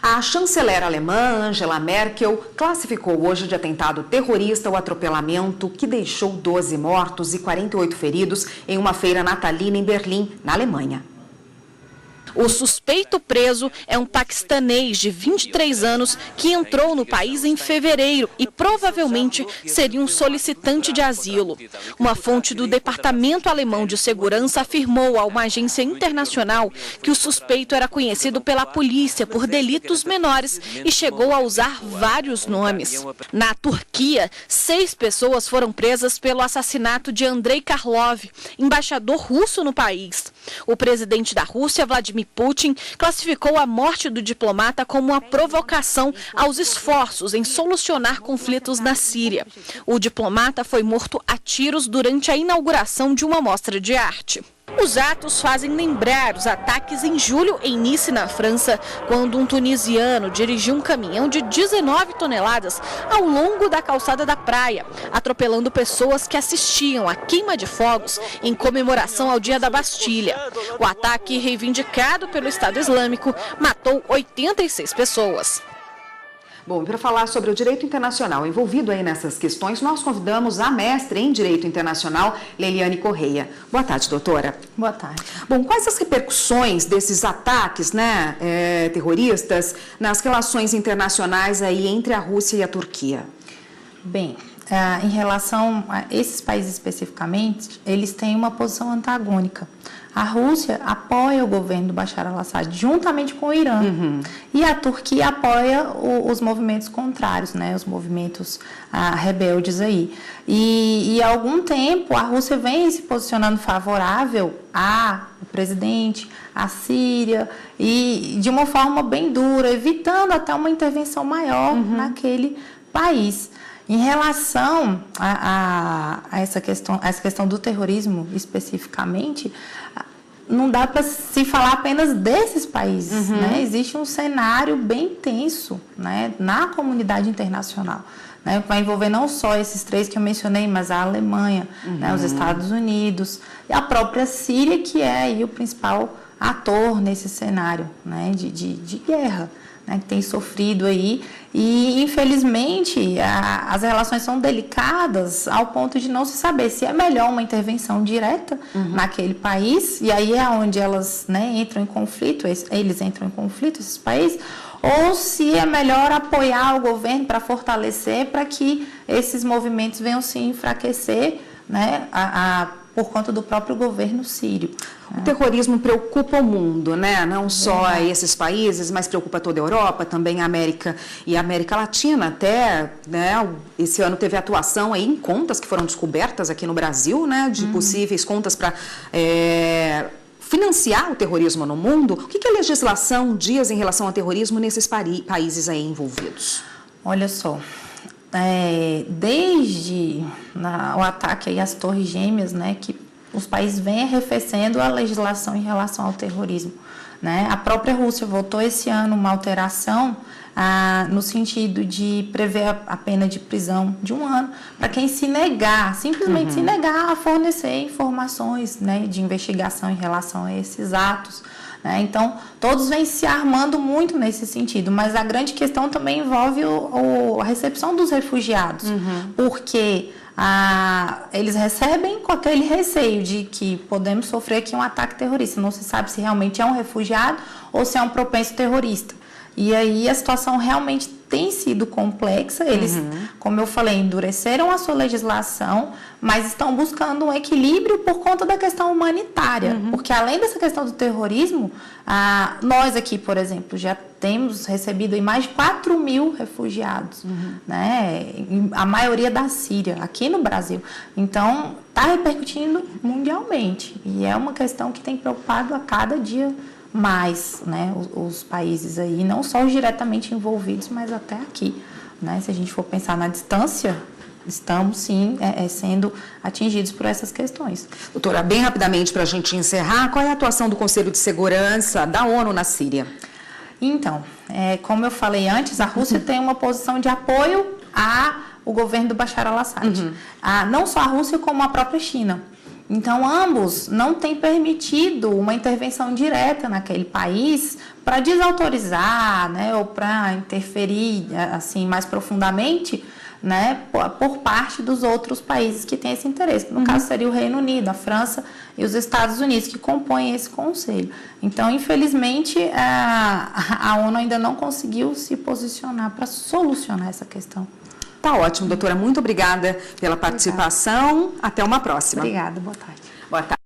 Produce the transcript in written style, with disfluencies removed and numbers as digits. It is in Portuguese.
A chanceler alemã Angela Merkel classificou hoje de atentado terrorista o atropelamento que deixou 12 mortos e 48 feridos em uma feira natalina em Berlim, na Alemanha. O suspeito preso é um paquistanês de 23 anos que entrou no país em fevereiro e provavelmente seria um solicitante de asilo. Uma fonte do Departamento Alemão de Segurança afirmou a uma agência internacional que o suspeito era conhecido pela polícia por delitos menores e chegou a usar vários nomes. Na Turquia, 6 pessoas foram presas pelo assassinato de Andrei Karlov, embaixador russo no país. O presidente da Rússia, Vladimir Putin, classificou a morte do diplomata como uma provocação aos esforços em solucionar conflitos na Síria. O diplomata foi morto a tiros durante a inauguração de uma mostra de arte. Os atos fazem lembrar os ataques em julho em Nice, na França, quando um tunisiano dirigiu um caminhão de 19 toneladas ao longo da calçada da praia, atropelando pessoas que assistiam à queima de fogos em comemoração ao Dia da Bastilha. O ataque, reivindicado pelo Estado Islâmico, matou 86 pessoas. Bom, para falar sobre o direito internacional envolvido aí nessas questões, nós convidamos a mestre em Direito Internacional, Leliane Correia. Boa tarde, doutora. Boa tarde. Bom, quais as repercussões desses ataques, terroristas nas relações internacionais aí entre a Rússia e a Turquia? Bem, em relação a esses países especificamente, eles têm uma posição antagônica. A Rússia apoia o governo do Bashar al-Assad juntamente com o Irã. E a Turquia apoia os movimentos contrários, os movimentos rebeldes aí. E há algum tempo a Rússia vem se posicionando favorável ao presidente, à Síria, e de uma forma bem dura, evitando até uma intervenção maior naquele país. Em relação a essa questão do terrorismo especificamente, não dá para se falar apenas desses países. Existe um cenário bem tenso na comunidade internacional. Vai envolver não só esses 3 que eu mencionei, mas a Alemanha, os Estados Unidos e a própria Síria, que é aí o principal ator nesse cenário de guerra. Que tem sofrido aí, e infelizmente as relações são delicadas ao ponto de não se saber se é melhor uma intervenção direta naquele país, e aí é onde elas entram em conflito, eles entram em conflito, esses países, ou se é melhor apoiar o governo para fortalecer, para que esses movimentos venham se enfraquecer, por conta do próprio governo sírio. O terrorismo preocupa o mundo, não só esses países, mas preocupa toda a Europa, também a América e a América Latina. Até esse ano teve atuação aí em contas que foram descobertas aqui no Brasil, de possíveis contas para financiar o terrorismo no mundo. O que a legislação diz em relação ao terrorismo nesses países aí envolvidos? Olha só. Desde o ataque às Torres Gêmeas, que os países vêm arrefecendo a legislação em relação ao terrorismo. A própria Rússia votou esse ano uma alteração no sentido de prever a pena de prisão de 1 ano para quem simplesmente se negar a fornecer informações de investigação em relação a esses atos. Então, todos vêm se armando muito nesse sentido, mas a grande questão também envolve a recepção dos refugiados, porque eles recebem com aquele receio de que podemos sofrer aqui um ataque terrorista. Não se sabe se realmente é um refugiado ou se é um propenso terrorista. E aí a situação realmente tem sido complexa. Eles, como eu falei, endureceram a sua legislação, mas estão buscando um equilíbrio por conta da questão humanitária. Porque além dessa questão do terrorismo, nós aqui, por exemplo, já temos recebido aí mais de 4.000 refugiados, a maioria da Síria, aqui no Brasil. Então, está repercutindo mundialmente. E é uma questão que tem preocupado a cada dia mais os países aí, não só os diretamente envolvidos, mas até aqui. Se a gente for pensar na distância, estamos sim sendo atingidos por essas questões. Doutora, bem rapidamente para a gente encerrar, qual é a atuação do Conselho de Segurança da ONU na Síria? Então, como eu falei antes, a Rússia tem uma posição de apoio ao governo do Bashar al-Assad. Não só a Rússia, como a própria China. Então, ambos não têm permitido uma intervenção direta naquele país para desautorizar, né, ou para interferir assim mais profundamente, né, por parte dos outros países que têm esse interesse. No caso, seria o Reino Unido, a França e os Estados Unidos, que compõem esse conselho. Então, infelizmente, a ONU ainda não conseguiu se posicionar para solucionar essa questão. Tá ótimo, doutora. Muito obrigada pela participação. Até uma próxima. Obrigada. Boa tarde. Boa tarde.